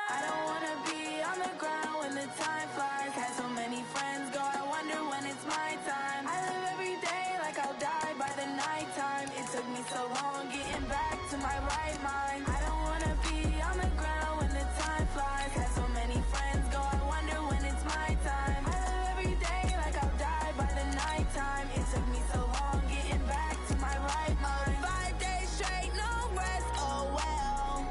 I don't wanna be on the ground when the time flies. Had so many friends go, I wonder when it's my time. I live every day like I'll die by the nighttime. It took me so long getting back to my right mind. I don't wanna be on the ground when the time flies. Had so many friends go, I wonder when it's my time. I live every day like I'll die by the nighttime. It took me so long getting back to my right mind. 5 days straight, no rest, oh well.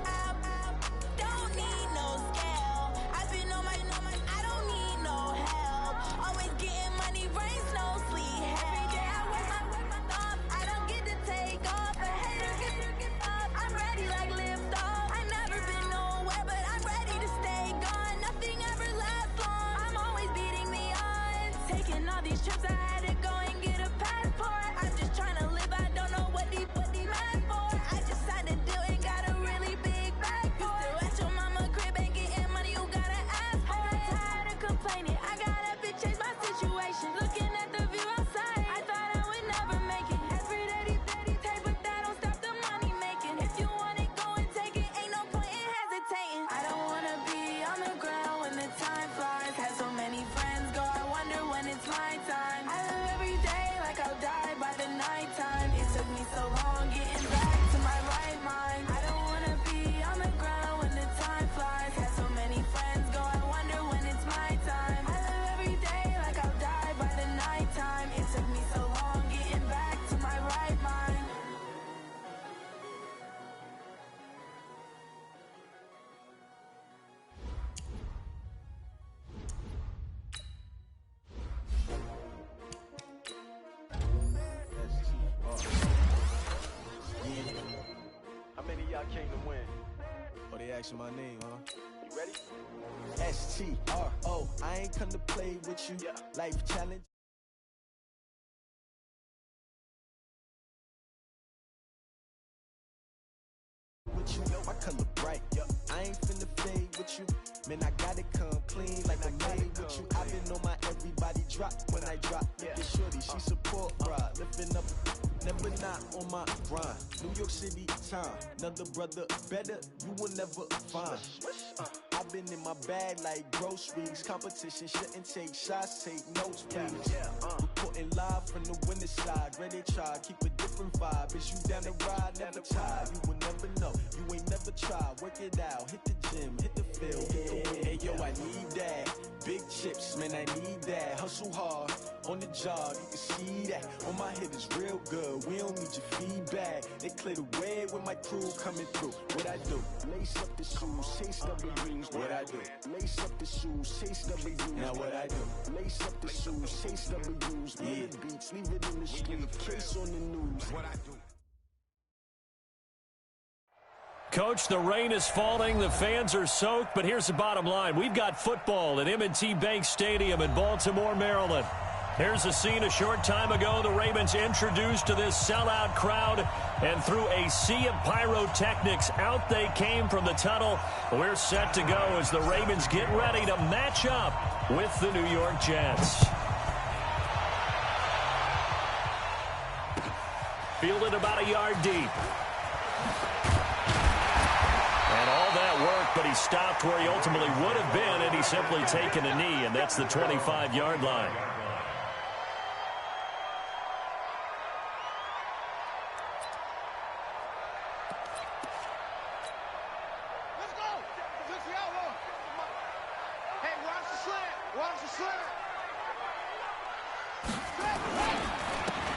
Don't need no scale. I've been on my, I don't need no help. Always getting money, rains, no sleep. Every day I work my thumb. I don't get to take off. A hater get up. I'm ready like lift off. I never been nowhere, but I'm ready to stay gone. Nothing ever lasts long. I'm always beating the odds. Taking all these trips, I had to go and get a passport. I'm just trying to live. I don't know what the mad for. I just signed a deal and got a really big bag for it. Still at your mama crib and getting money, you gotta ask for it. I'm tired of complaining. I gotta bitch change my situation. Looking at the view outside, I thought I would never make it. Every day, take, but that don't stop the money making. If you want it, go and take it. Ain't no point in hesitating. I don't wanna be on the ground when the time flies. Had so many friends go, I wonder when it's my time. I live every day like I'll die by the nighttime. It took me so long getting back to my right mind. I don't wanna be on the ground when the time flies. Had so many friends go, I wonder when it's my time. I live every day like I'll die by the nighttime. It took me so long getting back to my right mind. How many of y'all came to win? Oh, they asking my name, huh? You ready? STRO, I ain't come to play with you. Yeah. Life challenge. With you, my color bright. I ain't finna fade with you. Man, I gotta come clean like I made with you. I've been on my everybody drop when I drop. Yeah. This shorty, she support ride. Lifting up, never not on my grind. New York City time, another brother better, you will never find. I've been in my bag like groceries. Competition shouldn't take shots, take notes, please. Reporting live from the winter side. Ready to try, keep a different vibe. Is you down the ride, never tired. You will never know, you ain't never tried. Work it out, hit the gym, hit the field. Hey yo, I need that. Big chips, man, I need that. Hustle hard, on the job, you can see that. On my head is real good, we don't need your feedback. They clear the way with my crew coming through. What I do? Lace up the shoes, chase W's. What I do? Lace up the shoes, chase W's. Now what I do? Lace up the shoes, chase W's. Yeah. The beats, leave it in the street, case on the news. What I do? Coach, the rain is falling, the fans are soaked, but here's the bottom line. We've got football at M&T Bank Stadium in Baltimore, Maryland. Here's a scene a short time ago. The Ravens introduced to this sellout crowd, and through a sea of pyrotechnics, out they came from the tunnel. We're set to go as the Ravens get ready to match up with the New York Jets. Fielded about a yard deep. And all that work, but he stopped where he ultimately would have been, and he's simply taken a knee, and that's the 25-yard line. Let's go. Let's go. Hey, watch the slant. Watch the slant.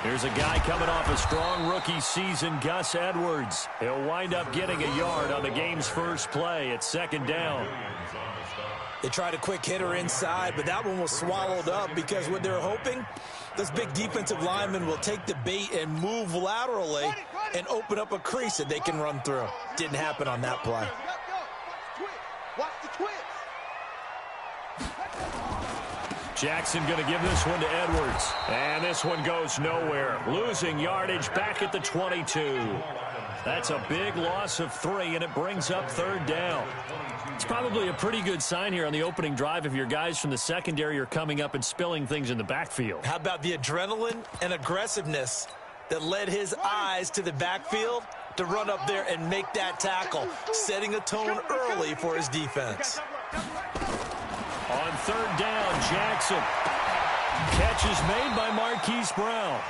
Here's a guy coming off a strong rookie season, Gus Edwards. He'll wind up getting a yard on the game's first play. It's second down. They tried a quick hitter inside, but that one was swallowed up because what they're hoping, this big defensive lineman will take the bait and move laterally and open up a crease that they can run through. Didn't happen on that play. Watch the twitch. Jackson going to give this one to Edwards. And this one goes nowhere. Losing yardage back at the 22. That's a big loss of 3, and it brings up third down. It's probably a pretty good sign here on the opening drive if your guys from the secondary are coming up and spilling things in the backfield. How about the adrenaline and aggressiveness that led his eyes to the backfield to run up there and make that tackle, setting a tone early for his defense. On third down, Jackson. Catch is made by Marquise Brown.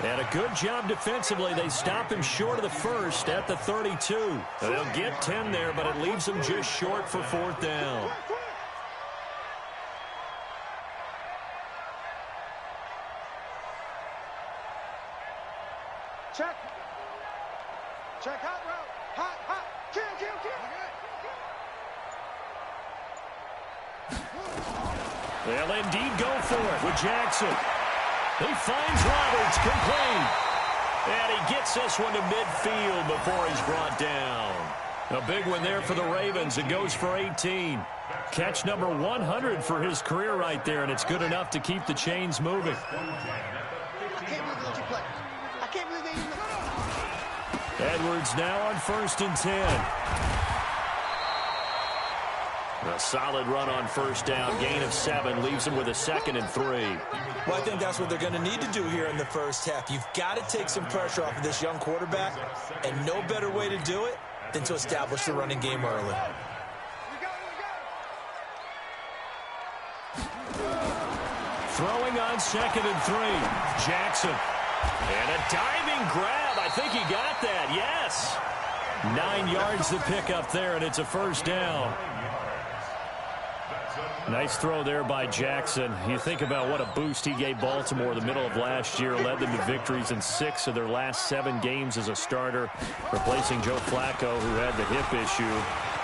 And a good job defensively. They stop him short of the first at the 32. They'll get 10 there, but it leaves them just short for fourth down. Check. Check, hot route. Hot. Kill. They'll indeed go for it with Jackson. He finds Roberts, complete. And he gets this one to midfield before he's brought down. A big one there for the Ravens. It goes for 18. Catch number 100 for his career right there, and it's good enough to keep the chains moving. I can't believe they let you play. I can't believe they even... Edwards now on 1st and 10. A solid run on first down. Gain of 7 leaves him with a 2nd and 3. Well, I think that's what they're going to need to do here in the first half. You've got to take some pressure off of this young quarterback, and no better way to do it than to establish the running game early. Throwing on 2nd and 3. Jackson. And a diving grab. I think he got that. Yes. 9 yards to pick up there, and it's a first down. Nice throw there by Jackson. You think about what a boost he gave Baltimore the middle of last year, led them to victories in 6 of their last 7 games as a starter, replacing Joe Flacco, who had the hip issue.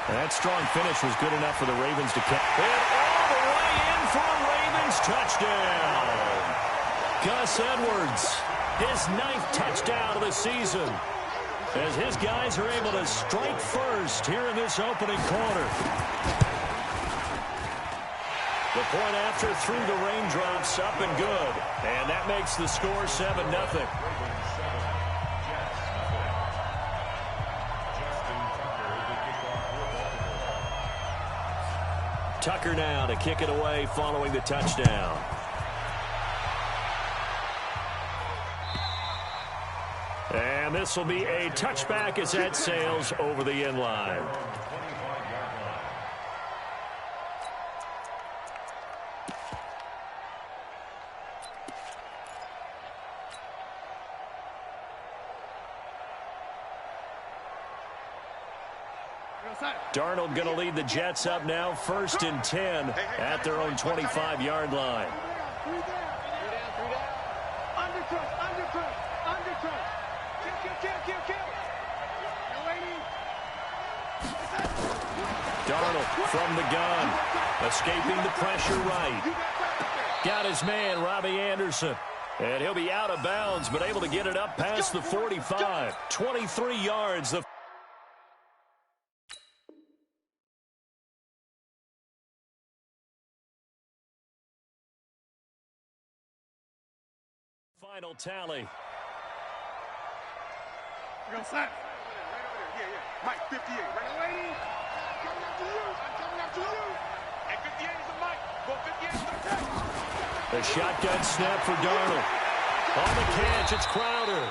And that strong finish was good enough for the Ravens to catch. And all the way in for a Ravens touchdown. Gus Edwards, his 9th touchdown of the season, as his guys are able to strike first here in this opening quarter. The point after through the raindrops, up and good. And that makes the score 7-0. Tucker now to kick it away following the touchdown. And this will be a touchback as that sails over the end line. Darnold going to lead the Jets up now, 1st and 10 at their own 25-yard line. 3 down. Undercut. Kill. No waiting. Darnold from the gun, escaping the pressure right. Got his man, Robbie Anderson. And he'll be out of bounds, but able to get it up past the 45. 23 yards. The final tally. We're gonna slap. Right over there. Yeah. Mike, 58. Right away. Coming after you. And 58 is a Mike. Go 58 is the catch. The shotgun snap for Darnold. On the catch, it's Crowder.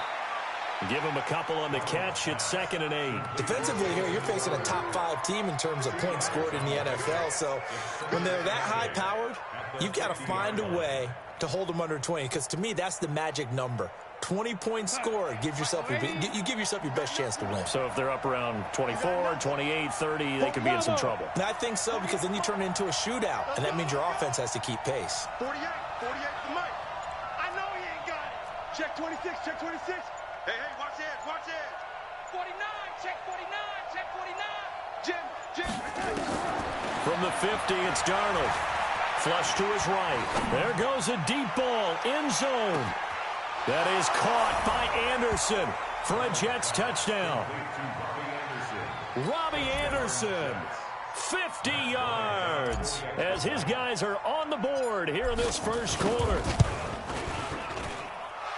Give him a couple on the catch. It's 2nd and 8. Defensively here, you're facing a top 5 team in terms of points scored in the NFL. So when they're that high-powered, you've got to find a way to hold them under 20, because to me, that's the magic number. 20 points scored gives yourself you give yourself your best chance to win. So if they're up around 24, 28, 30, they could be in some trouble. And I think so, because then you turn it into a shootout, and that means your offense has to keep pace. 48 for Mike. I know he ain't got it. Check 26. Hey, watch it. 49, check 49. Jim. From the 50, it's Darnold. Flush to his right. There goes a deep ball, end zone. That is caught by Anderson for a Jets touchdown. Robbie Anderson, 50 yards, as his guys are on the board here in this first quarter.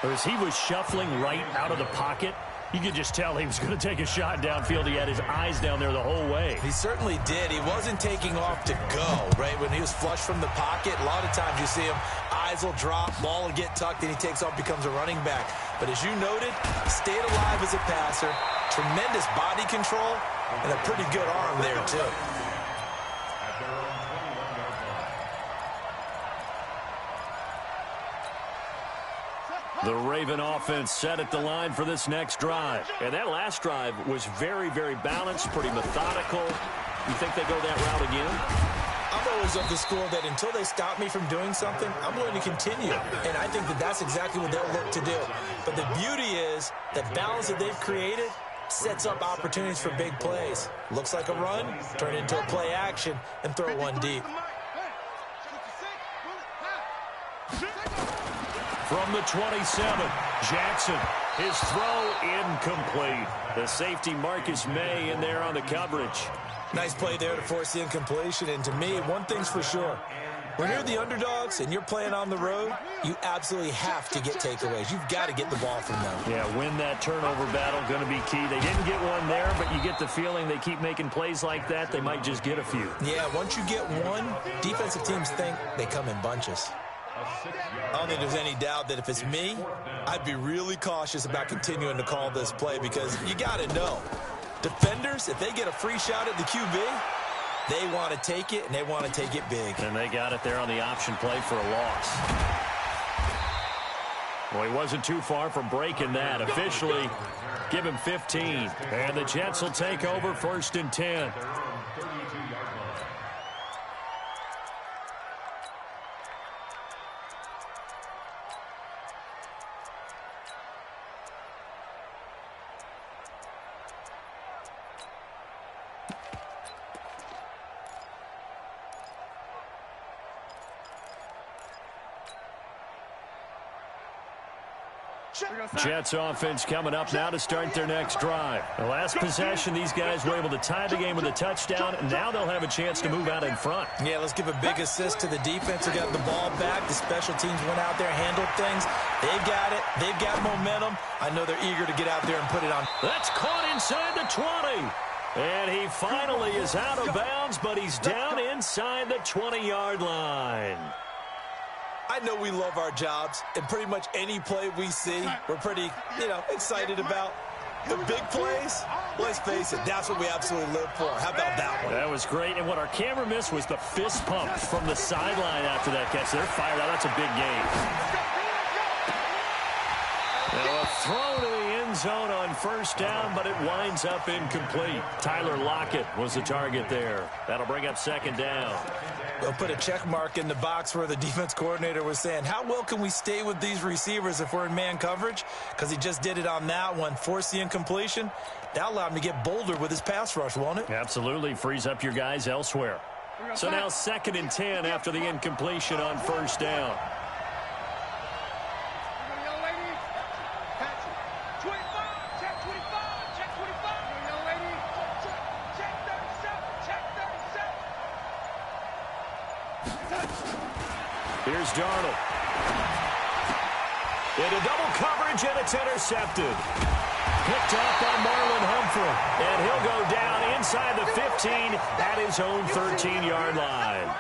As he was shuffling right out of the pocket, you could just tell he was going to take a shot downfield. He had his eyes down there the whole way. He certainly did. He wasn't taking off to go, right? When he was flushed from the pocket, a lot of times you see him, eyes will drop, ball will get tucked, and he takes off, becomes a running back. But as you noted, stayed alive as a passer, tremendous body control and a pretty good arm there, too. The Raven offense set at the line for this next drive. And that last drive was very, very balanced, pretty methodical. You think they go that route again? I'm always of the school that until they stop me from doing something, I'm going to continue. And I think that that's exactly what they'll look to do. But the beauty is that balance that they've created sets up opportunities for big plays. Looks like a run, turn it into a play action, and throw one deep. From the 27, Jackson, his throw incomplete. The safety Marcus May in there on the coverage. Nice play there to force the incompletion. And to me, one thing's for sure. When you're the underdogs and you're playing on the road, you absolutely have to get takeaways. You've got to get the ball from them. Yeah, win that turnover battle, going to be key. They didn't get one there, but you get the feeling they keep making plays like that, they might just get a few. Yeah, once you get one, defensive teams think they come in bunches. I don't think there's any doubt that if it's me, I'd be really cautious about continuing to call this play because you got to know. Defenders, if they get a free shot at the QB, they want to take it, and they want to take it big. And they got it there on the option play for a loss. Well, he wasn't too far from breaking that. Officially, give him 15. And the Jets will take over 1st and 10. Jets offense coming up now to start their next drive. The last possession, these guys were able to tie the game with a touchdown, and now they'll have a chance to move out in front. Yeah, let's give a big assist to the defense who got the ball back. The special teams went out there, handled things. They've got it. They've got momentum. I know they're eager to get out there and put it on. That's caught inside the 20. And he finally is out of bounds, but he's down inside the 20-yard line. I know we love our jobs, and pretty much any play we see, we're pretty, excited about. The big plays, let's face it, that's what we absolutely live for. How about that one? That was great, and what our camera missed was the fist pump from the sideline after that catch. They're fired out. That's a big game. Now a throw to the end zone on 1st down, but it winds up incomplete. Tyler Lockett was the target there. That'll bring up 2nd down. They'll put a check mark in the box where the defense coordinator was saying, how well can we stay with these receivers if we're in man coverage? Because he just did it on that one, forced the incompletion. That allowed him to get bolder with his pass rush, won't it? Absolutely. Frees up your guys elsewhere. So now 2nd and 10 after the incompletion on 1st down. Here's Darnold. Into double coverage, and it's intercepted. Picked up by Marlon Humphrey. And he'll go down inside the 15 at his own 13-yard line.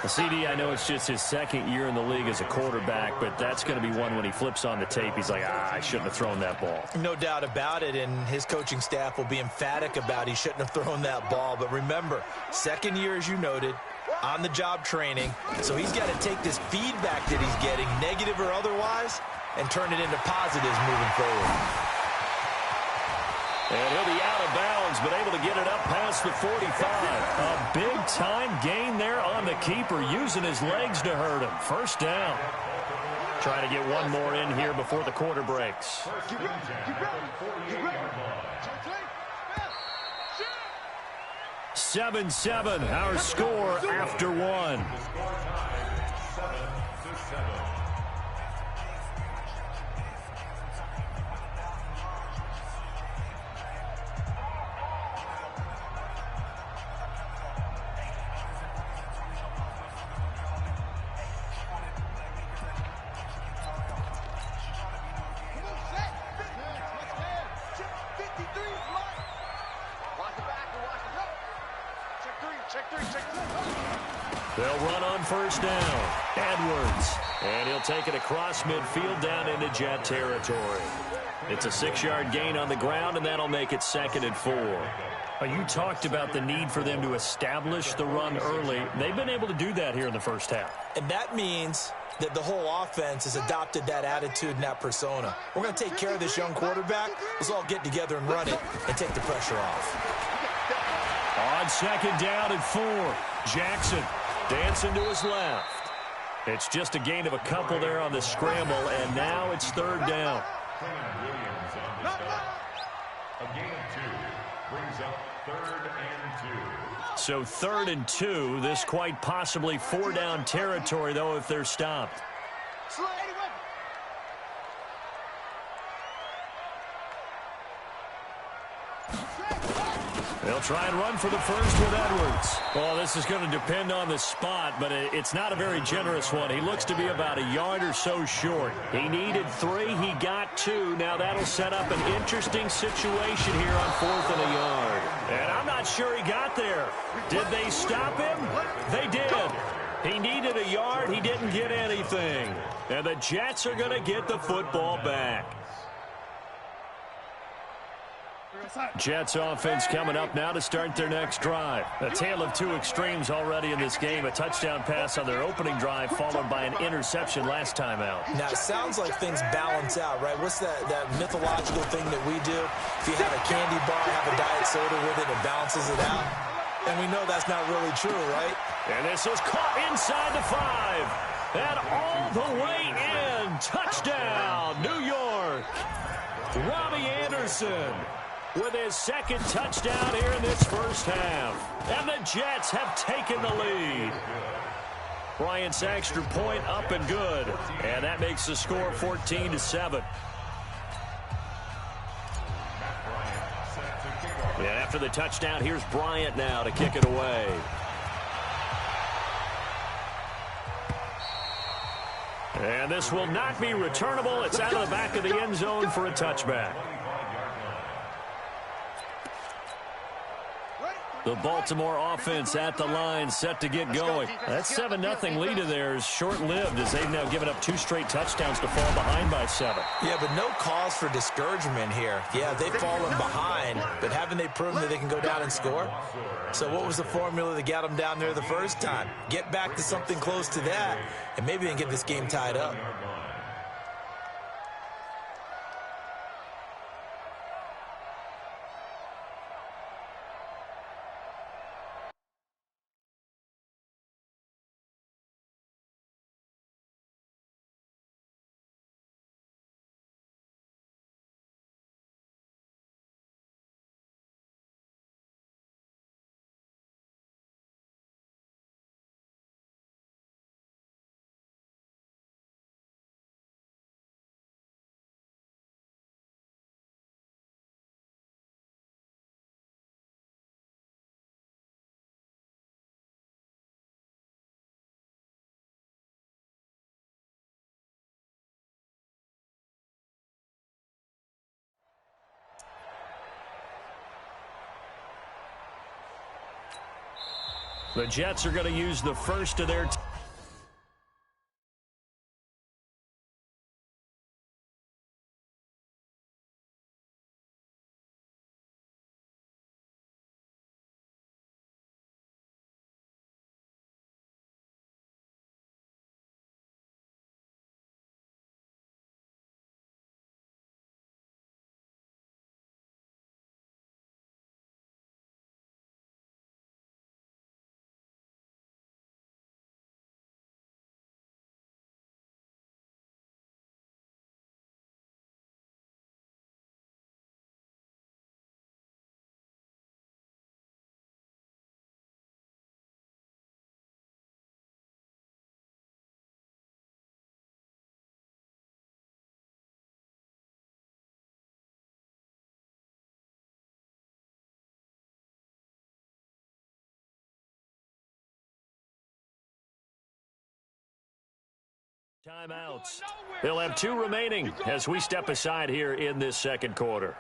CD, I know it's just his 2nd year in the league as a quarterback, but that's going to be one when he flips on the tape. He's like, I shouldn't have thrown that ball. No doubt about it, and his coaching staff will be emphatic about he shouldn't have thrown that ball. But remember, 2nd year, as you noted, on-the-job training, so he's got to take this feedback that he's getting, negative or otherwise, and turn it into positives moving forward. And he'll be out of bounds, but able to get it up past the 45. A big-time gain there on the keeper, using his legs to hurt him. 1st down. Trying to get one more in here before the quarter breaks. 7-7, our score after 1. They'll run on 1st down. Edwards. And he'll take it across midfield down into Jet territory. It's a 6-yard gain on the ground, and that'll make it 2nd and 4. You talked about the need for them to establish the run early. They've been able to do that here in the first half. And that means that the whole offense has adopted that attitude and that persona. We're going to take care of this young quarterback. Let's all get together and run it and take the pressure off. On 2nd down and 4, Jackson dancing to his left. It's just a gain of a couple there on the scramble, and now it's 3rd down. A gain of 2 brings up 3rd and 2. So 3rd and 2, this quite possibly 4-down territory, though, if they're stopped. They'll try and run for the first with Edwards. Well, this is going to depend on the spot, but it's not a very generous one. He looks to be about a yard or so short. He needed 3. He got 2. Now that'll set up an interesting situation here on 4th and a yard. And I'm not sure he got there. Did they stop him? They did. He needed a yard. He didn't get anything. And the Jets are going to get the football back. Jets offense coming up now to start their next drive. A tale of two extremes already in this game. A touchdown pass on their opening drive followed by an interception last time out. Now, it sounds like things balance out, right? What's that mythological thing that we do? If you have a candy bar, have a diet soda with it, it balances it out. And we know that's not really true, right? And this is caught inside the 5. And all the way in. Touchdown, New York. Robbie Anderson with his second touchdown here in this first half. And the Jets have taken the lead. Bryant's extra point up and good. And that makes the score 14-7. And after the touchdown, here's Bryant now to kick it away. And this will not be returnable. It's out of the back of the end zone for a touchback. The Baltimore offense at the line, set to get going. That 7-0 lead of theirs short-lived as they've now given up 2 straight touchdowns to fall behind by 7. Yeah, but no cause for discouragement here. Yeah, they've fallen behind, but haven't they proven that they can go down and score? So what was the formula that got them down there the first time? Get back to something close to that, and maybe they can get this game tied up. The Jets are going to use the first of their timeouts. They'll have 2 remaining as we step aside here in this second quarter.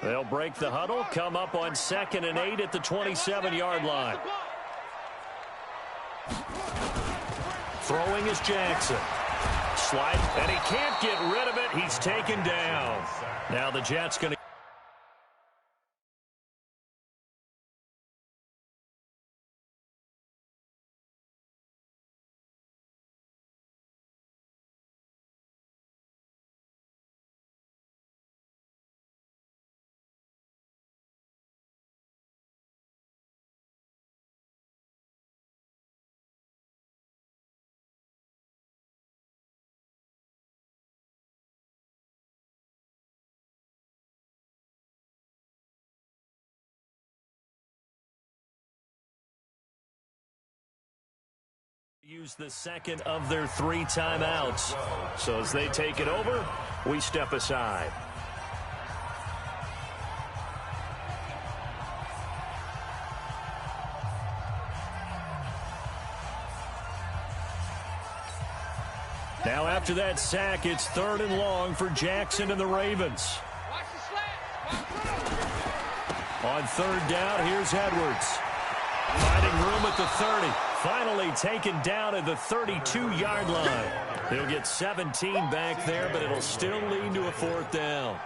They'll break the huddle, come up on 2nd and 8 at the 27-yard line. Throwing is Jackson. Slide, and he can't get rid of it. He's taken down. Now the Jets going to use the second of their 3 timeouts. So as they take it over, we step aside. Now after that sack, it's 3rd and long for Jackson and the Ravens. On 3rd down, here's Edwards. Finding room at the 30. Finally taken down at the 32-yard line. He'll get 17 back there, but it'll still lead to a 4th down.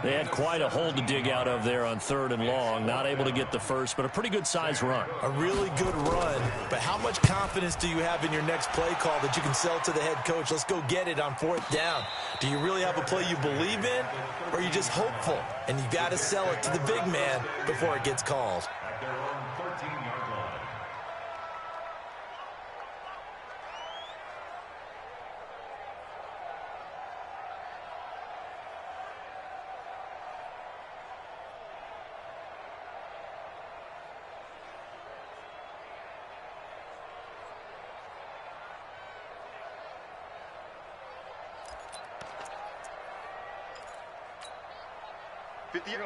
They had quite a hole to dig out of there on 3rd and long. Not able to get the first, but a pretty good-sized run. A really good run, but how much confidence do you have in your next play call that you can sell to the head coach? Let's go get it on 4th down. Do you really have a play you believe in, or are you just hopeful? And you got to sell it to the big man before it gets called. At their own 13-yard line.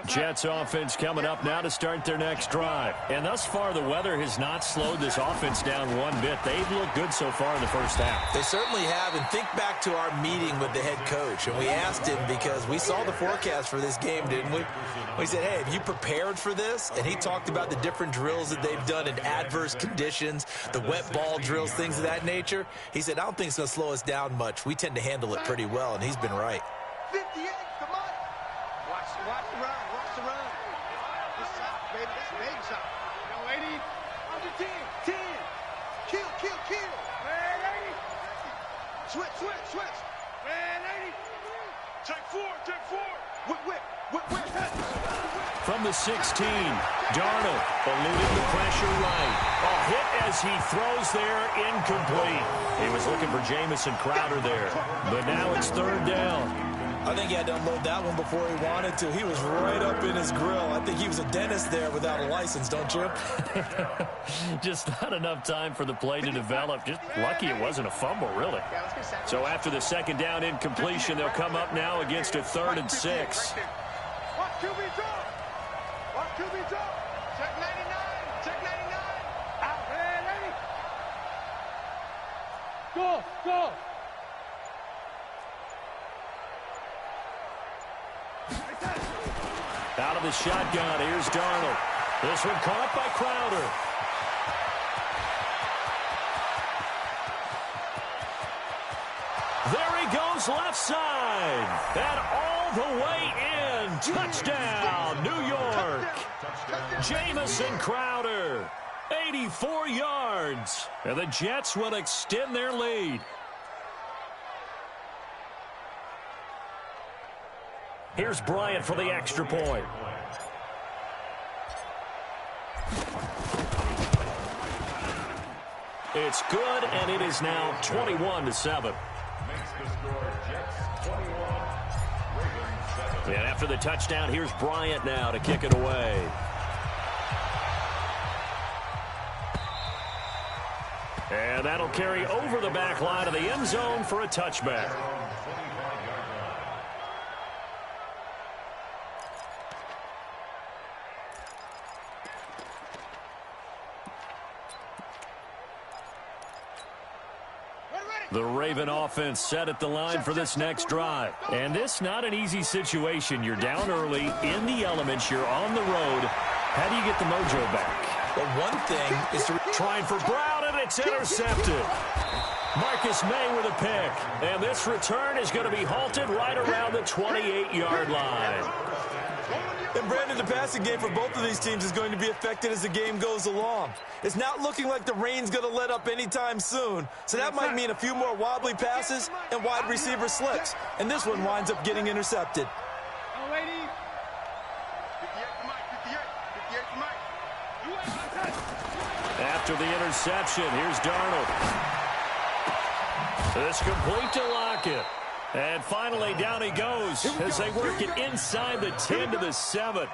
Jets offense coming up now to start their next drive. And thus far, the weather has not slowed this offense down one bit. They've looked good so far in the first half. They certainly have. And think back to our meeting with the head coach. And we asked him because we saw the forecast for this game, didn't we? We said, hey, have you prepared for this? And he talked about the different drills that they've done in adverse conditions, the wet ball drills, things of that nature. He said, I don't think it's going to slow us down much. We tend to handle it pretty well, and he's been right. 58, come on. Watch the run, watch the run. This shot, baby, that's a baby shot. No, 80, under 10, 10. Kill. Man, 80. Switch. Man, 80. Check four. Whip. From the 16, Darnold eluding the pressure right. A hit as he throws there, incomplete. He was looking for Jamison Crowder there, but now it's 3rd down. I think he had to unload that one before he wanted to. He was right up in his grill. I think he was a dentist there without a license, don't you? Just not enough time for the play to develop. Just lucky it wasn't a fumble, really. So after the 2nd down incompletion, they'll come up now against a 3rd and 6. Watch QB drop. Check 99. Out, man, 80. Go. Out of the shotgun, here's Darnold. This one caught by Crowder. There he goes left side. And all the way in. Touchdown, New York. Jamison Crowder, 84 yards. And the Jets will extend their lead. Here's Bryant for the extra point. It's good, and it is now 21-7. And after the touchdown, here's Bryant now to kick it away. And that'll carry over the back line of the end zone for a touchback. The Raven offense set at the line for this next drive. And this not an easy situation. You're down early, in the elements, you're on the road. How do you get the mojo back? Well, one thing is to trying for Brown, and it's intercepted. Marcus May with a pick. And this return is going to be halted right around the 28-yard line. And Brandon, the passing game for both of these teams is going to be affected as the game goes along. It's not looking like the rain's going to let up anytime soon. So that might mean a few more wobbly passes and wide receiver slips. And this one winds up getting intercepted. After the interception, here's Darnold. This complete to Lockett. And finally, down he goes as they work it inside the 10 to the 7.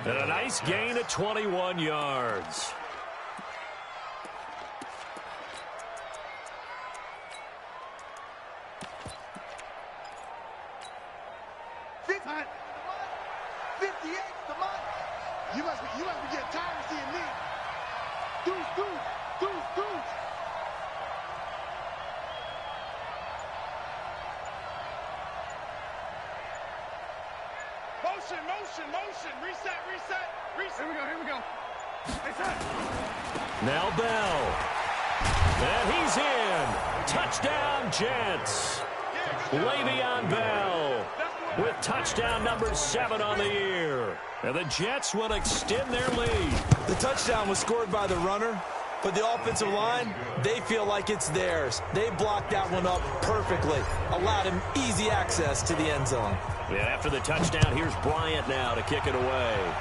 And a nice gain of 21 yards. You must be getting tired of seeing me. Deuce. Motion. Reset. Here we go. Now Bell. And he's in. Touchdown, Jets. Le'Veon Bell with touchdown number 7 on the year. And the Jets will extend their lead. The touchdown was scored by the runner, but the offensive line, they feel like it's theirs. They blocked that one up perfectly, allowed him easy access to the end zone. And after the touchdown, here's Bryant now to kick it away.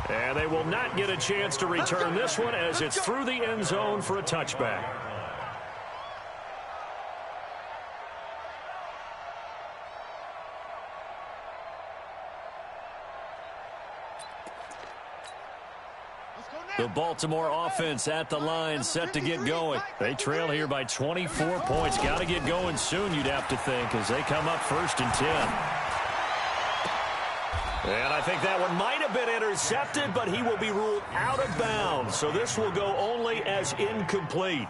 And they will not get a chance to return this one as it's through the end zone for a touchback. The Baltimore offense at the line, set to get going. They trail here by 24 points. Got to get going soon, you'd have to think, as they come up 1st and 10. And I think that one might have been intercepted, but he will be ruled out of bounds. So this will go only as incomplete.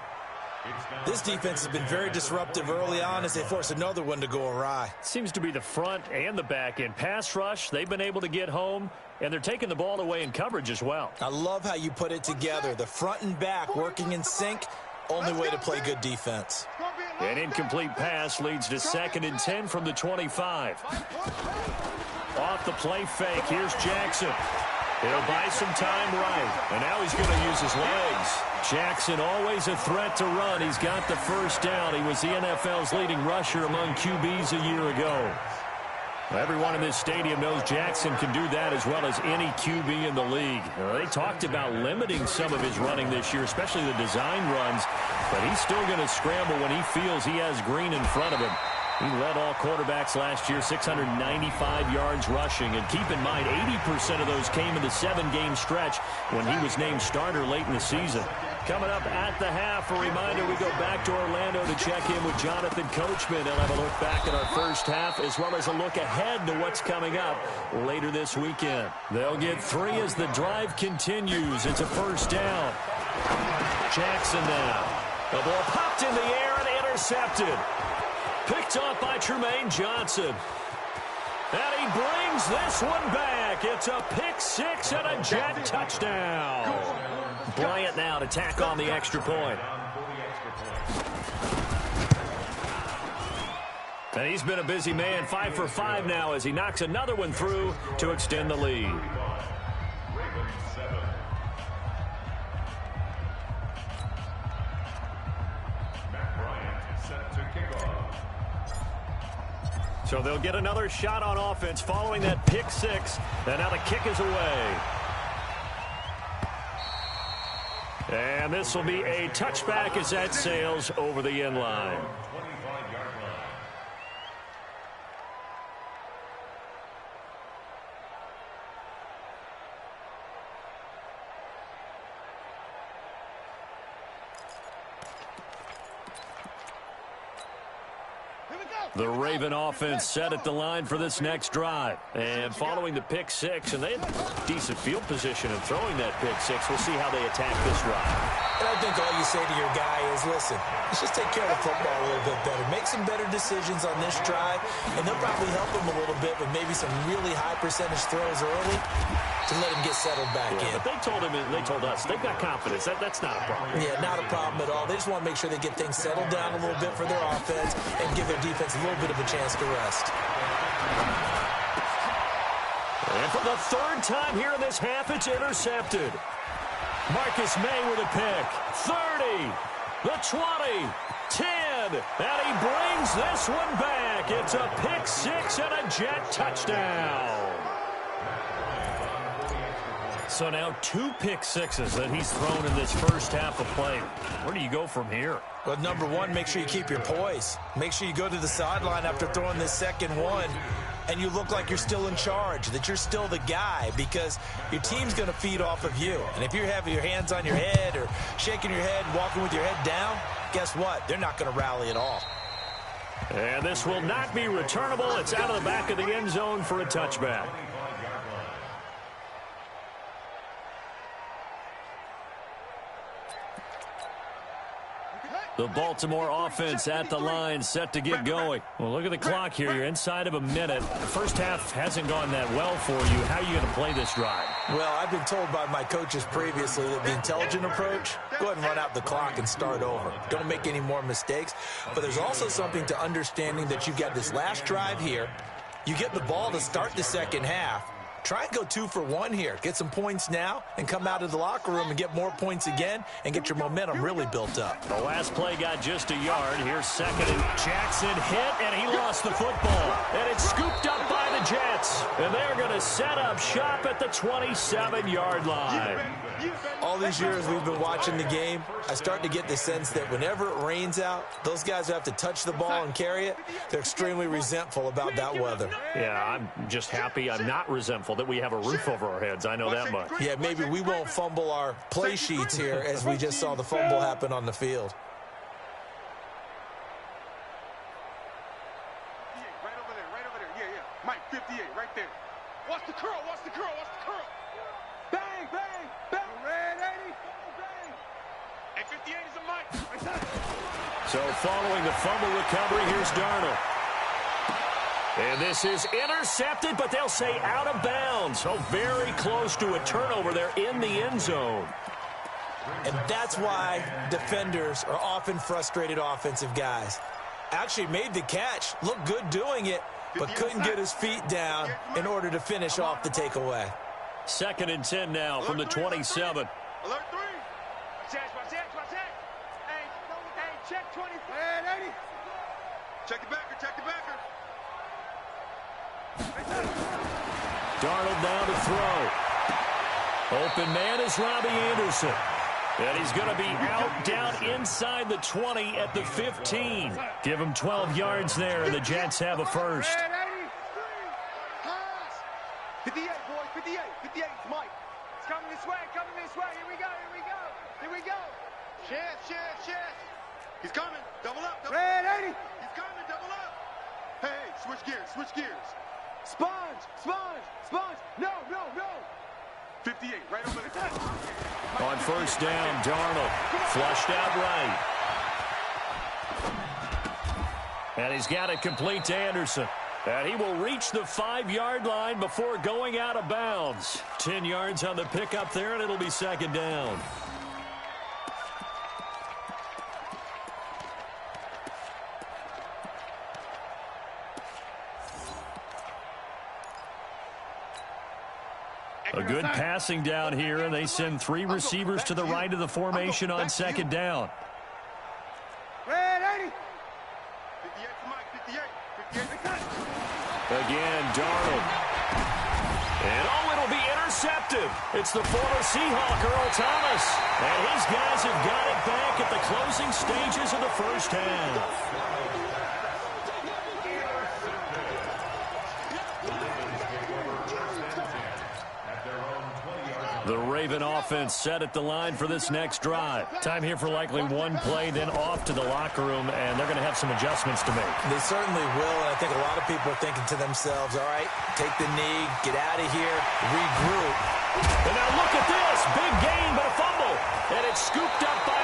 This defense has been very disruptive early on as they force another one to go awry. Seems to be the front and the back end. Pass rush, they've been able to get home, and they're taking the ball away in coverage as well. I love how you put it together. The front and back working in sync, only way to play good defense. An incomplete pass leads to 2nd and 10 from the 25. Off the play fake, here's Jackson. He'll buy some time right, and now he's going to use his legs. Jackson always a threat to run. He's got the first down. He was the NFL's leading rusher among QBs a year ago. Everyone in this stadium knows Jackson can do that as well as any QB in the league. They talked about limiting some of his running this year, especially the design runs, but he's still going to scramble when he feels he has green in front of him. He led all quarterbacks last year, 695 yards rushing. And keep in mind, 80% of those came in the 7-game stretch when he was named starter late in the season. Coming up at the half, a reminder, we go back to Orlando to check in with Jonathan Coachman. He'll have a look back at our first half as well as a look ahead to what's coming up later this weekend. They'll get 3 as the drive continues. It's a first down. Jackson now. The ball popped in the air and intercepted. Picked off by Tremaine Johnson. And he brings this one back. It's a pick 6 and a Jet touchdown. Bryant now to tack on the extra point. And he's been a busy man, 5 for 5 now as he knocks another one through to extend the lead. So they'll get another shot on offense following that pick 6. And now the kick is away. And this will be a touchback as that sails over the end line. The Raven offense set at the line for this next drive. And following the pick 6, and they had decent field position in throwing that pick 6. We'll see how they attack this drive. And I think all you say to your guy is, listen, let's just take care of the football a little bit better. Make some better decisions on this drive, and they'll probably help him a little bit with maybe some really high percentage throws early to let him get settled back in. But they told us, they've got confidence. That's not a problem. Yeah, not a problem at all. They just want to make sure they get things settled down a little bit for their offense and give their defense a little bit of a chance to rest. And for the third time here in this half, it's intercepted. Marcus May with a pick. 30, the 20, 10, and he brings this one back. It's a pick six and a Jet touchdown. So now 2 pick sixes that he's thrown in this first half of play. Where do you go from here? Well, number one, make sure you keep your poise. Make sure you go to the sideline after throwing this second one, and you look like you're still in charge, that you're still the guy, because your team's going to feed off of you. And if you're having your hands on your head or shaking your head, walking with your head down, guess what? They're not going to rally at all. And this will not be returnable. It's out of the back of the end zone for a touchback. The Baltimore offense at the line, set to get going. Well, look at the clock here. You're inside of a minute. The first half hasn't gone that well for you. How are you going to play this drive? Well, I've been told by my coaches previously that the intelligent approach, go ahead and run out the clock and start over. Don't make any more mistakes. But there's also something to understanding that you've got this last drive here. You get the ball to start the second half. Try and go 2 for 1 here. Get some points now and come out of the locker room and get more points again and get your momentum really built up. The last play got just a yard. Here's second and Jackson hit, and he lost the football. And it's scooped up by the Jets. And they're going to set up shop at the 27-yard line. All these years we've been watching the game, I start to get the sense that whenever it rains out, those guys who have to touch the ball and carry it, they're extremely resentful about that weather. Yeah, I'm just happy I'm not resentful that we have a roof over our heads. I know that much. Yeah, maybe we won't fumble our play sheets here as we just saw the fumble happen on the field. Right over there. Yeah. Mike, 58, right there. Watch the curl. Bang, bang, bang. Red 80, bang. And 58 is a Mike. So following the fumble recovery, here's Darnold. And this is intercepted, but they'll say out of bounds. So very close to a turnover there in the end zone. And that's why defenders are often frustrated offensive guys. Actually made the catch, looked good doing it, but couldn't get his feet down in order to finish off the takeaway. 2nd and 10 now from the 27. Alert 3. Watch that. Hey, check 20. Red 80. Check the backer. Darnold now to throw. Open man is Robbie Anderson. And he's going to be out down inside the 20 at the 15. Give him 12 yards there, and the Jets have a first. 58, boys, 58. 58 is Mike. It's coming this way. Here we go. Chance. He's coming. Double up. Red 80. He's coming. Double up. Hey, switch gears. Sponge. No. 58, right over there. On first down, Darnold flushed out right. And he's got it complete to Anderson. And he will reach the 5-yard line before going out of bounds. 10 yards on the pickup there, and it'll be 2nd down. A good passing down here, and they send 3 receivers to the right of the formation on 2nd down. Red 80. 58 for Mike, 58. Again, Darnold. And it'll be intercepted. It's the former Seahawk, Earl Thomas. And his guys have got it back at the closing stages of the first half. The Raven offense set at the line for this next drive. Time here for likely one play, then off to the locker room, and they're going to have some adjustments to make. They certainly will, and I think a lot of people are thinking to themselves, all right, take the knee, get out of here, regroup. And now look at this. Big gain, but a fumble. And it's scooped up by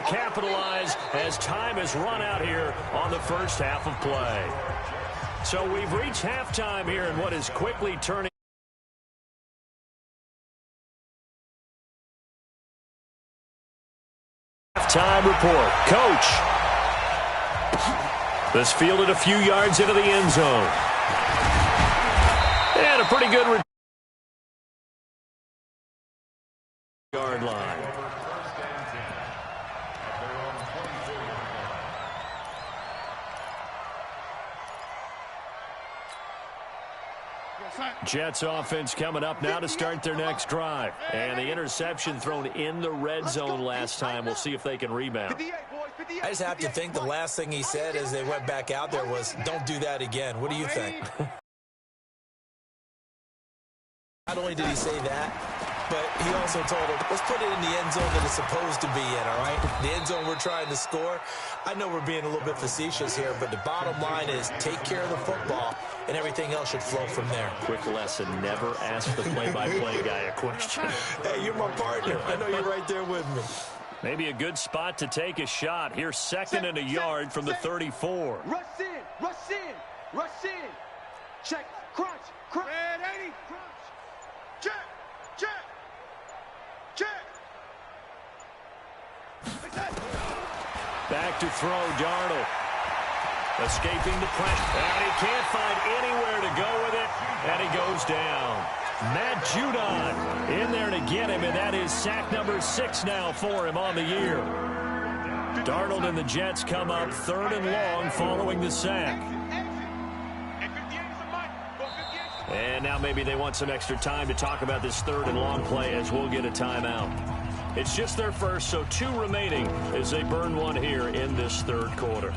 capitalize as time has run out here on the first half of play. So we've reached halftime here in what is quickly turning. Halftime report. Coach. This fielded a few yards into the end zone. And a pretty good yard line. Jets offense coming up now to start their next drive. And the interception thrown in the red zone last time. We'll see if they can rebound. I just have to think the last thing he said as they went back out there was, don't do that again. What do you think? Not only did he say that, but he also told him, let's put it in the end zone that it's supposed to be in, all right? The end zone we're trying to score. I know we're being a little bit facetious here, but the bottom line is take care of the football, and everything else should flow from there. Quick lesson, never ask the play-by-play guy a question. Hey, you're my partner. I know you're right there with me. Maybe a good spot to take a shot. Here's 2nd and a yard from the 34. Rush in, rush in, rush in. Check, crunch, crunch. Red 80, crunch. Check, check, check. Back to throw, Darnold. Escaping the pressure. And he can't find anywhere to go with it. And he goes down. Matt Judon in there to get him, and that is sack number 6 now for him on the year. Darnold and the Jets come up 3rd and long following the sack. And now maybe they want some extra time to talk about this 3rd and long play as we'll get a timeout. It's just their first, so 2 remaining as they burn one here in this 3rd quarter.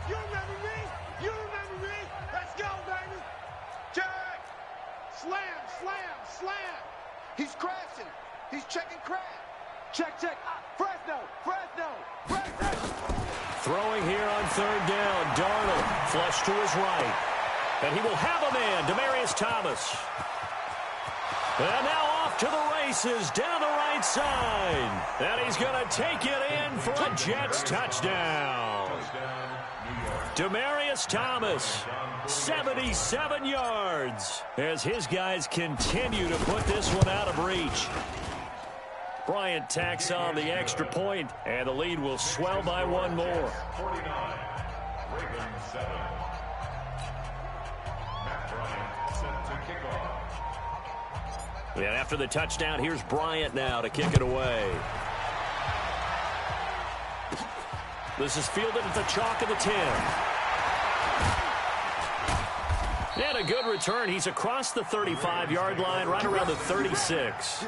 You remember me? You remember me? Let's go, baby. Check. Slam, slam, slam. He's crashing. He's checking crash. Check, check. Fresno, Fresno, Fresno. Throwing here on 3rd down. Darnold flush to his right. And he will have a man, Demaryius Thomas. And now off to the races down the right side. And he's going to take it in for a Jets touchdown. Demaryius Thomas, 77 yards, as his guys continue to put this one out of reach. Bryant tacks on the extra point, and the lead will swell by 1 more. 49, Ravens 7. Matt Bryant set to kick off. And after the touchdown, here's Bryant now to kick it away. This is fielded at the chalk of the 10. And a good return. He's across the 35-yard line, right around the 36.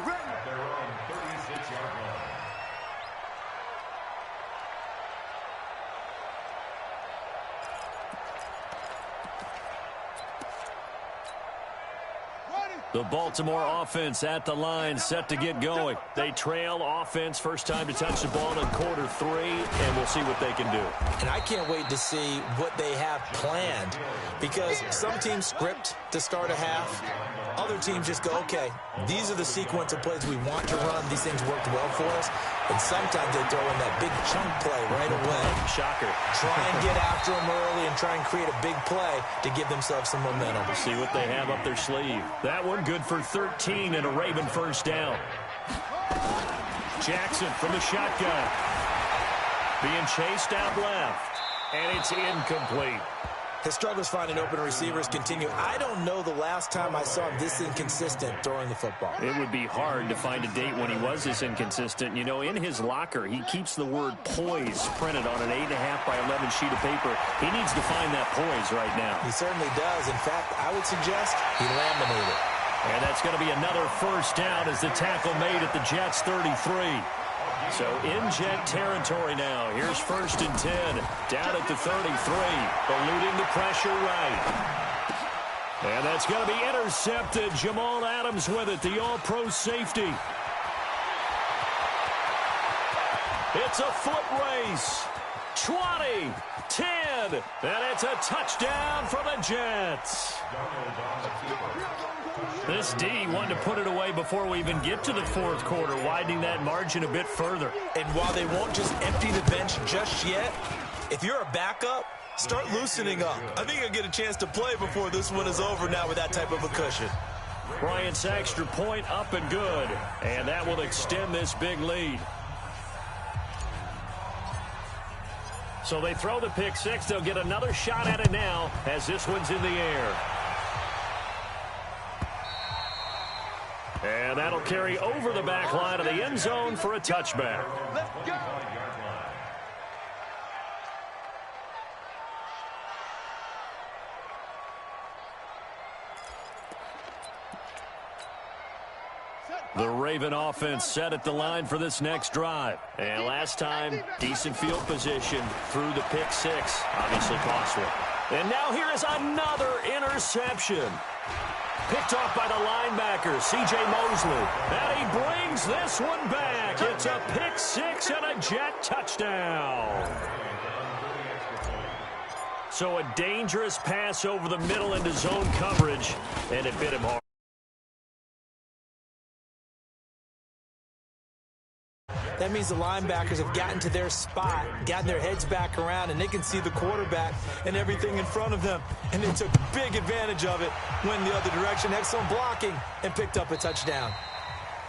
The Baltimore offense at the line, set to get going. They trail offense, first time to touch the ball in quarter 3, and we'll see what they can do. And I can't wait to see what they have planned, because some teams script to start a half. Other teams just go, okay, these are the sequence of plays we want to run. These things worked well for us. And sometimes they throw in that big chunk play right away. Shocker. Try and get after them early and try and create a big play to give themselves some momentum. We'll see what they have up their sleeve. That one good for 13 and a Raven first down. Jackson from the shotgun. Being chased out left. And it's incomplete. His struggles finding open receivers continue. I don't know the last time I saw him this inconsistent throwing the football. It would be hard to find a date when he was this inconsistent. You know, in his locker, he keeps the word poise printed on an 8.5 by 11 sheet of paper. He needs to find that poise right now. He certainly does. In fact, I would suggest he laminated. And that's going to be another first down as the tackle made at the Jets' 33. So in Jet territory now. Here's 1st and 10. Down at the 33. Eluding the pressure right. And that's going to be intercepted. Jamal Adams with it, the all-pro safety. It's a foot race. 20, 10, and it's a touchdown for the Jets. This D wanted to put it away before we even get to the fourth quarter, widening that margin a bit further. And while they won't just empty the bench just yet, if you're a backup, start loosening up. I think you'll get a chance to play before this one is over now with that type of a cushion. Bryant's extra point up and good, and that will extend this big lead. So they throw the pick six. They'll get another shot at it now as this one's in the air. And that'll carry over the back line of the end zone for a touchback. Let's go. The Raven offense set at the line for this next drive. And last time, decent field position through the pick six. Obviously costly. And now here is another interception. Picked off by the linebacker, C.J. Mosley. And he brings this one back. It's a pick six and a Jet touchdown. So a dangerous pass over the middle into zone coverage, and it bit him hard. That means the linebackers have gotten to their spot, gotten their heads back around, and they can see the quarterback and everything in front of them. And they took big advantage of it, went the other direction, excellent blocking, and picked up a touchdown.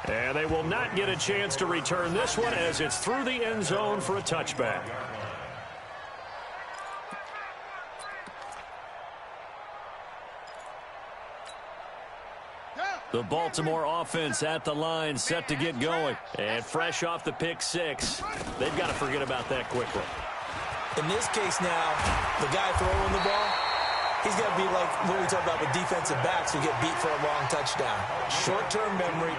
And they will not get a chance to return this one as it's through the end zone for a touchback. The Baltimore offense at the line, set to get going. And fresh off the pick six, they've got to forget about that quickly. In this case now, the guy throwing the ball, he's got to be like what we talk about with defensive backs who get beat for a long touchdown. Short-term memory,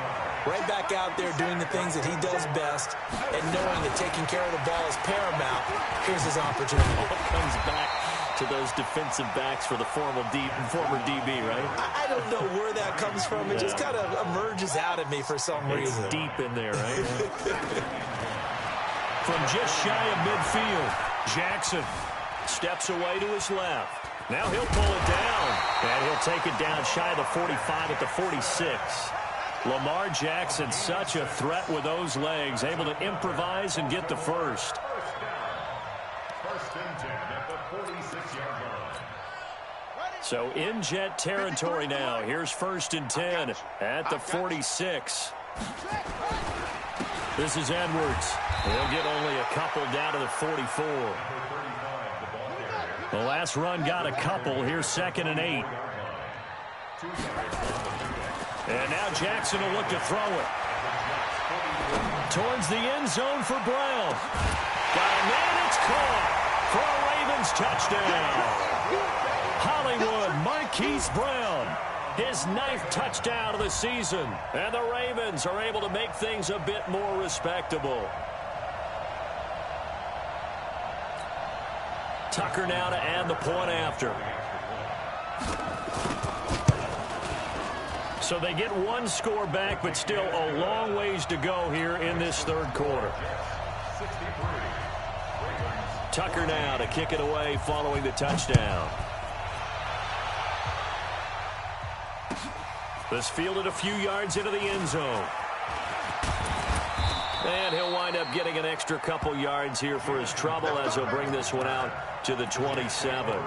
right back out there doing the things that he does best, and knowing that taking care of the ball is paramount. Here's his opportunity. All comes back to those defensive backs for the former DB, right? I don't know where that comes from. It just kind of emerges out of me for some reason. It's deep in there, right? From just shy of midfield, Jackson steps away to his left. Now he'll pull it down, and he'll take it down shy of the 45 at the 46. Lamar Jackson, such a threat with those legs, able to improvise and get the first. First and 10 at the 46-yard line. So in Jet territory now. Here's first and 10 at the 46. This is Edwards. He'll get only a couple down to the 44. The last run got a couple. Here's second and 8. And now Jackson will look to throw it. Towards the end zone for Brown. Got a man, it's caught for a Ravens touchdown. Hollywood, Marquise Brown, his 9th touchdown of the season. And the Ravens are able to make things a bit more respectable. Tucker now to add the point after. So they get one score back, but still a long ways to go here in this third quarter. Tucker now to kick it away following the touchdown. This fielded a few yards into the end zone. And he'll wind up getting an extra couple yards here for his trouble as he'll bring this one out to the 27.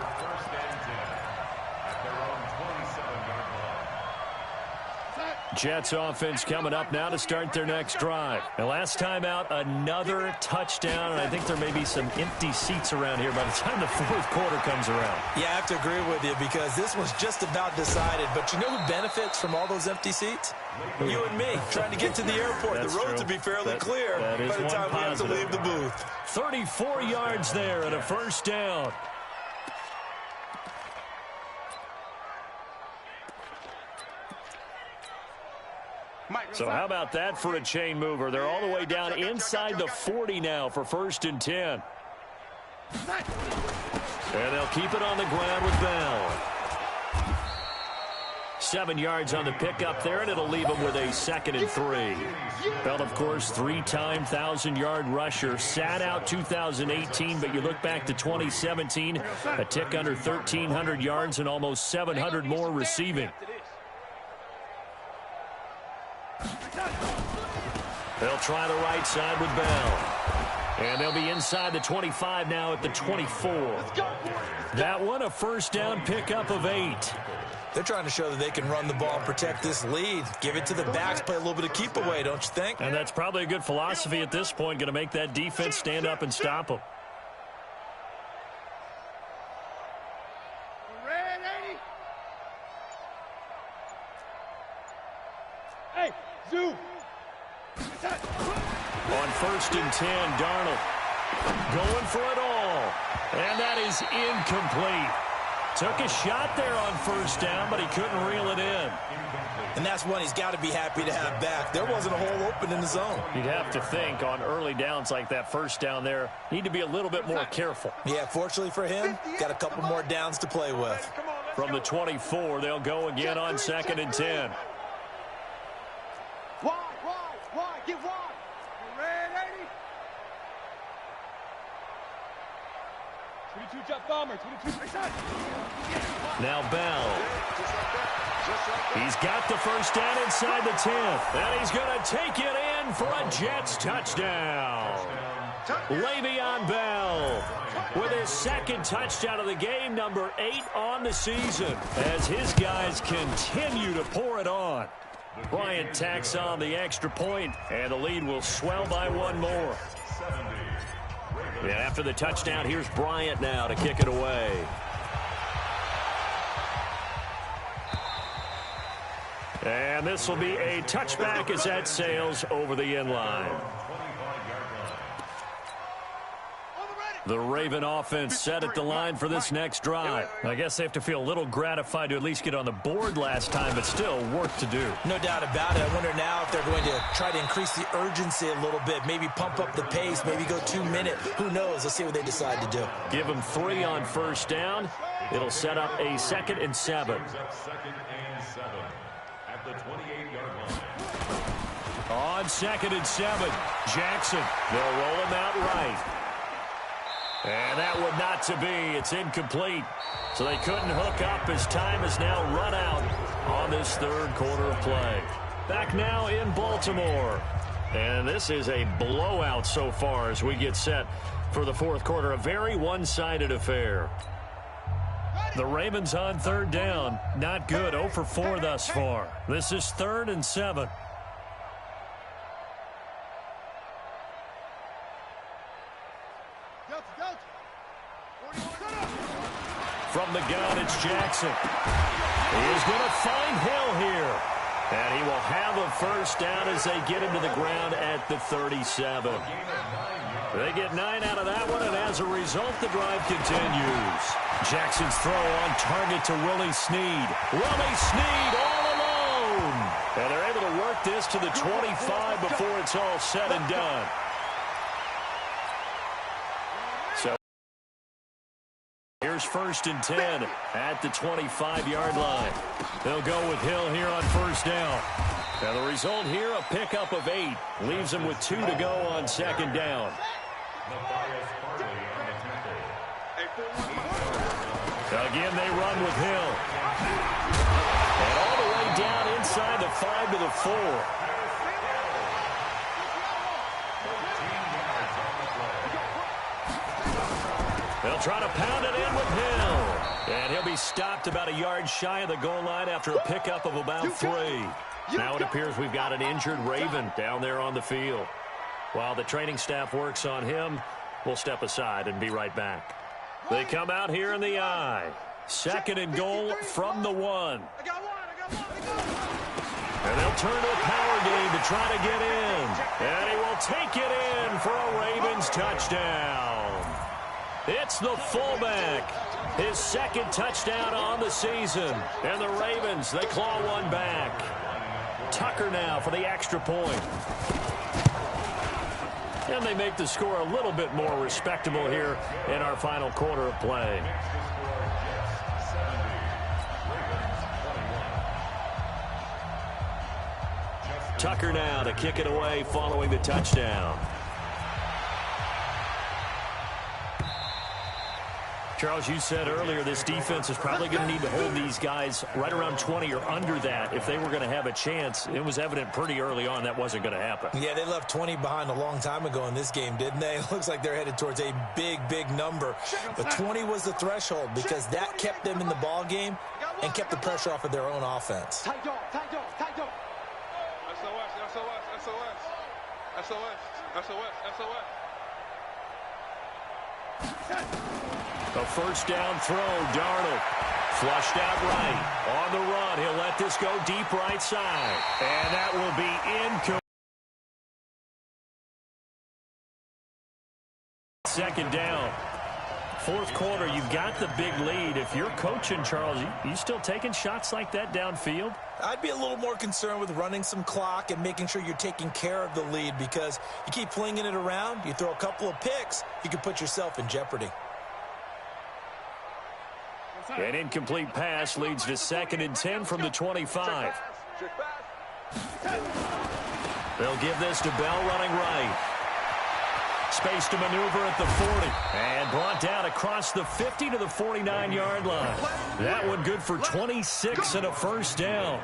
Jets offense coming up now to start their next drive. And last time out, another touchdown, and I think there may be some empty seats around here by the time the fourth quarter comes around. Yeah, I have to agree with you because this was just about decided. But you know who benefits from all those empty seats? You and me, trying to get to the airport. That's the roads true. will be fairly clear by the time we have to leave the booth. 34 yards there and a first down. So how about that for a chain mover? They're all the way down inside the 40 now for first and 10. And they'll keep it on the ground with Bell. 7 yards on the pickup there, and it'll leave him with a 2nd and 3. Bell, of course, 3-time 1,000-yard rusher. Sat out 2018, but you look back to 2017, a tick under 1,300 yards and almost 700 more receiving. They'll try the right side with Bell. And they'll be inside the 25 now at the 24. That one, a first down pickup of 8. They're trying to show that they can run the ball and protect this lead. Give it to the backs, play a little bit of keep away, don't you think? And that's probably a good philosophy at this point, going to make that defense stand up and stop them. Hey, zoom. On 1st and 10, Darnold going for it all. And that is incomplete. Took a shot there on 1st down, but he couldn't reel it in. And that's one he's got to be happy to have back. There wasn't a hole open in the zone. You'd have to think on early downs like that 1st down there, need to be a little bit more careful. Yeah, fortunately for him, got a couple more downs to play with. From the 24, they'll go again on 2nd and 10. Wide, get wide. Red 80. 22 jump bomber, 22. Now Bell. He's got the first down inside the 10th. And he's going to take it in for a Jets touchdown. Le'Veon Bell with his 2nd touchdown of the game, number 8 on the season, as his guys continue to pour it on. Bryant tacks on the extra point, and the lead will swell by 1 more. And after the touchdown, here's Bryant now to kick it away. And this will be a touchback as that sails over the end line. The Raven offense set at the line for this next drive. I guess they have to feel a little gratified to at least get on the board last time, but still work to do. No doubt about it. I wonder now if they're going to try to increase the urgency a little bit, maybe pump up the pace, maybe go 2-minute. Who knows? Let's see what they decide to do. Give them 3 on 1st down. It'll set up a 2nd and 7. 2nd and 7 at the 28-yard line. On 2nd and 7, Jackson. They'll roll him out right. And that would not to be. It's incomplete. So they couldn't hook up as time is now run out on this 3rd quarter of play. Back now in Baltimore. And this is a blowout so far as we get set for the 4th quarter. A very one-sided affair. The Ravens on 3rd down. Not good. 0 for 4 thus far. This is 3rd and 7. From the gun, it's Jackson. He is going to find Hill here. And he will have a first down as they get him to the ground at the 37. They get 9 out of that one, and as a result, the drive continues. Jackson's throw on target to Willie Snead. Willie Snead all alone. And they're able to work this to the 25 before it's all said and done. So here's 1st and 10 at the 25-yard line. They'll go with Hill here on 1st down. Now the result here, a pickup of 8. Leaves them with 2 to go on 2nd down. Again, they run with Hill. And all the way down inside the 5 to the 4. They'll try to pound it in with Hill. And he'll be stopped about a yard shy of the goal line after a pickup of about 3. Now it appears we've got an injured Raven down there on the field. While the training staff works on him, we'll step aside and be right back. They come out here in the I. 2nd and goal from the 1. And they'll turn to a power game to try to get in. And he will take it in for a Ravens touchdown. It's the fullback. His 2nd touchdown on the season. And the Ravens, they claw one back. Tucker now for the extra point. And they make the score a little bit more respectable here in our final quarter of play. Tucker now to kick it away following the touchdown. Charles, you said earlier this defense is probably going to need to hold these guys right around 20 or under that if they were going to have a chance. It was evident pretty early on that wasn't going to happen. Yeah, they left 20 behind a long time ago in this game, didn't they? It looks like they're headed towards a big, big number. But 20 was the threshold because that kept them in the ball game and kept the pressure off of their own offense. Tight dog, tight dog, tight dog. SOS, SOS, SOS. SOS, SOS, SOS. A first down throw, Darnold. Flushed out right. On the run, he'll let this go deep right side. And that will be incomplete. Second down. Fourth quarter, you've got the big lead. If you're coaching, Charles, you still taking shots like that downfield? I'd be a little more concerned with running some clock and making sure you're taking care of the lead because you keep flinging it around, you throw a couple of picks, you can put yourself in jeopardy. An incomplete pass leads to 2nd and 10 from the 25. They'll give this to Bell running right. Space to maneuver at the 40. And brought down across the 50 to the 49-yard line. That one good for 26 and a first down.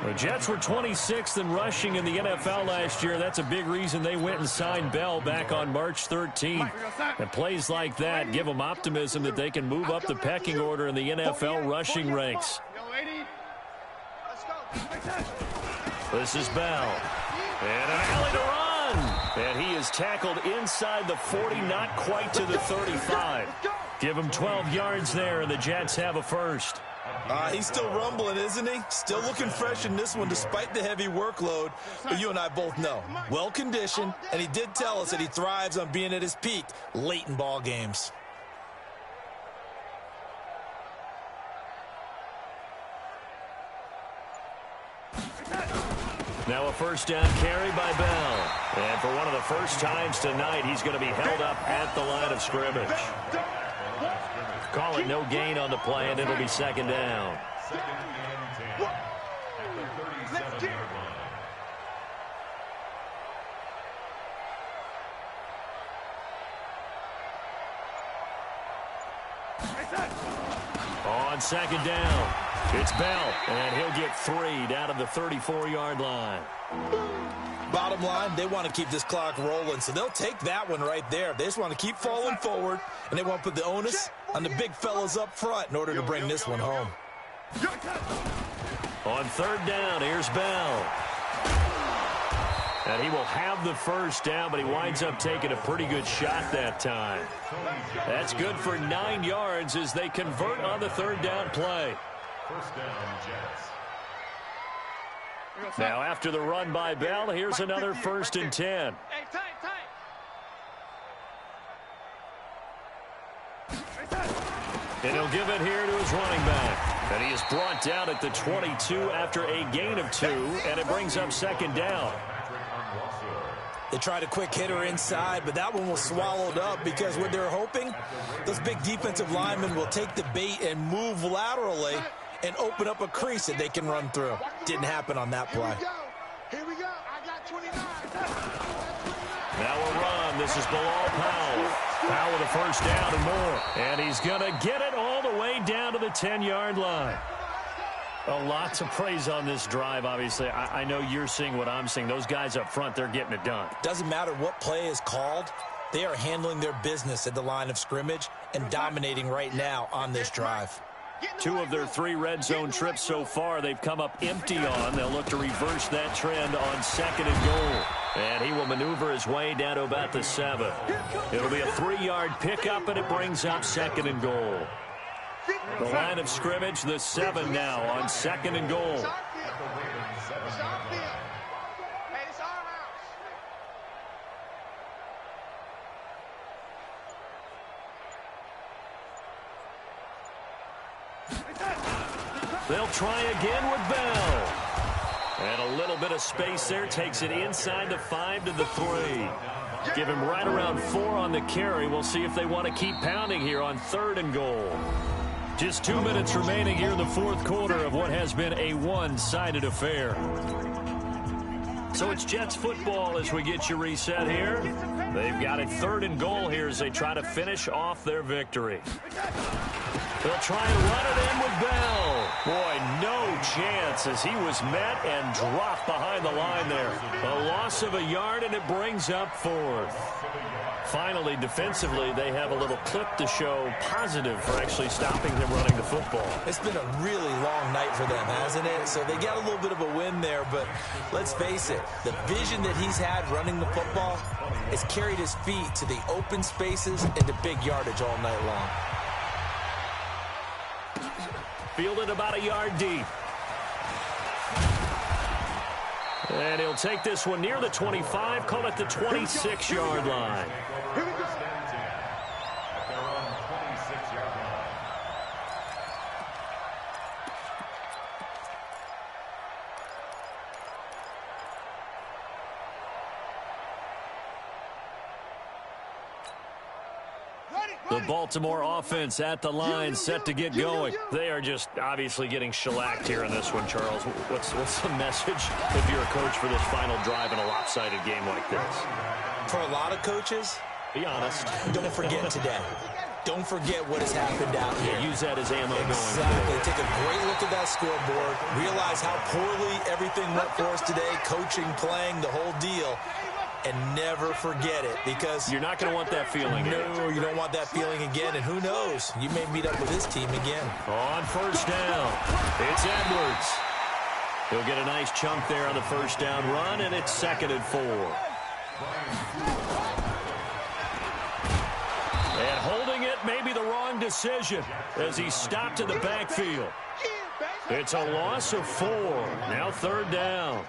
The Jets were 26th in rushing in the NFL last year. That's a big reason they went and signed Bell back on March 13th. And plays like that give them optimism that they can move up the pecking order in the NFL rushing ranks. This is Bell. And an alley to run. And he is tackled inside the 40, not quite to the 35. Give him 12 yards there, and the Jets have a first. He's still rumbling, isn't he? Still looking fresh in this one despite the heavy workload. But you and I both know, well-conditioned, and he did tell us that he thrives on being at his peak late in ball games. Now a first down carry by Bell. And for one of the first times tonight, he's going to be held up at the line of scrimmage. Call it no gain on the play, and it'll be second down. Second and 10. At the 37-yard line. On second down, it's Bell, and he'll get 3 down to the 34-yard line. Bottom line, they want to keep this clock rolling, so they'll take that one right there. They just want to keep falling forward, and they want to put the onus on the big fellas up front in order to bring this one home. On third down, here's Bell. And he will have the first down, but he winds up taking a pretty good shot that time. That's good for 9 yards as they convert on the third down play. First down, Jets. Now after the run by Bell, here's another first and 10. And he'll give it here to his running back. And he is brought down at the 22 after a gain of 2, and it brings up second down. They tried a quick hitter inside, but that one was swallowed up because what they're hoping, those big defensive linemen will take the bait and move laterally and open up a crease that they can run through. Didn't happen on that play. Here we go. I got 29. Now a run. This is Bilal Powell. Powell with a first down and more. And he's going to get it all the way down to the 10-yard line. A lot to praise on this drive, obviously. I know you're seeing what I'm seeing. Those guys up front, they're getting it done. Doesn't matter what play is called. They are handling their business at the line of scrimmage and dominating right now on this drive. 2 of their 3 red zone trips so far, they've come up empty on. They'll look to reverse that trend on second and goal. And he will maneuver his way down to about the 7. It'll be a 3-yard pickup, and it brings up second and goal. The line of scrimmage, the 7 now on second and goal. They'll try again with Bell. And a little bit of space there takes it inside the 5 to the 3. Give him right around 4 on the carry. We'll see if they want to keep pounding here on third and goal. Just 2 minutes remaining here in the fourth quarter of what has been a one-sided affair. So it's Jets football as we get you reset here. They've got it 3rd and goal here as they try to finish off their victory. They'll try and run it in with Bell. Boy, no chance as he was met and dropped behind the line there. A loss of a yard, and it brings up 4th. Finally, defensively, they have a little clip to show positive for actually stopping him running the football. It's been a really long night for them, hasn't it? So they got a little bit of a win there, but let's face it, the vision that he's had running the football has carried his feet to the open spaces and to big yardage all night long. Fielded about a yard deep. And he'll take this one near the 25, call it the 26-yard line. The Baltimore offense at the line, set to get going. They are just obviously getting shellacked here in this one, Charles. What's the message if you're a coach for this final drive in a lopsided game like this? For a lot of coaches, be honest. Don't forget today. Don't forget what has happened out here. Yeah, use that as ammo going forward. Take a great look at that scoreboard. Realize how poorly everything went for us today. Coaching, playing, the whole deal. And never forget it, because you're not going to want that feeling. No, you don't want that feeling again. And who knows? You may meet up with this team again. On 1st down, it's Edwards. He'll get a nice chunk there on the 1st down run, and it's 2nd and 4. And holding it may be the wrong decision as he stopped in the backfield. It's a loss of 4. Now 3rd down.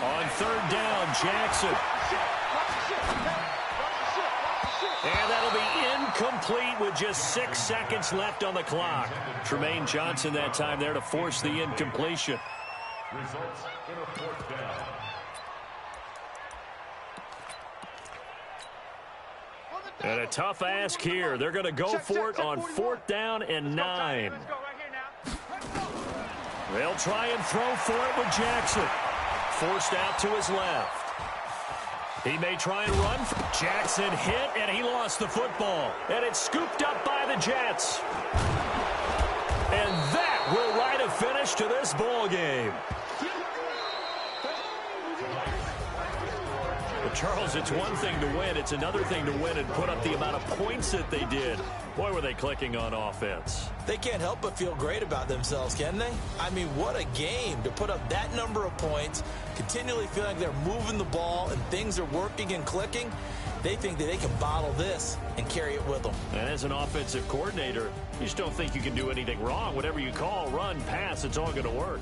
On 3rd down, Jackson. And that'll be incomplete with just 6 seconds left on the clock. Tremaine Johnson that time there to force the incompletion. Results in a 4th down. And a tough ask here. They're going to go for it on 4th down and 9. They'll try and throw for it with Jackson. Forced out to his left. He may try and run. Jackson hit, and he lost the football. And it's scooped up by the Jets. And that will write a finish to this ball game. Well, Charles, it's one thing to win. It's another thing to win and put up the amount of points that they did. Boy, were they clicking on offense. They can't help but feel great about themselves, can they? I mean, what a game to put up that number of points, continually feeling like they're moving the ball and things are working and clicking. They think that they can bottle this and carry it with them. And as an offensive coordinator, you just don't think you can do anything wrong. Whatever you call, run, pass, it's all going to work.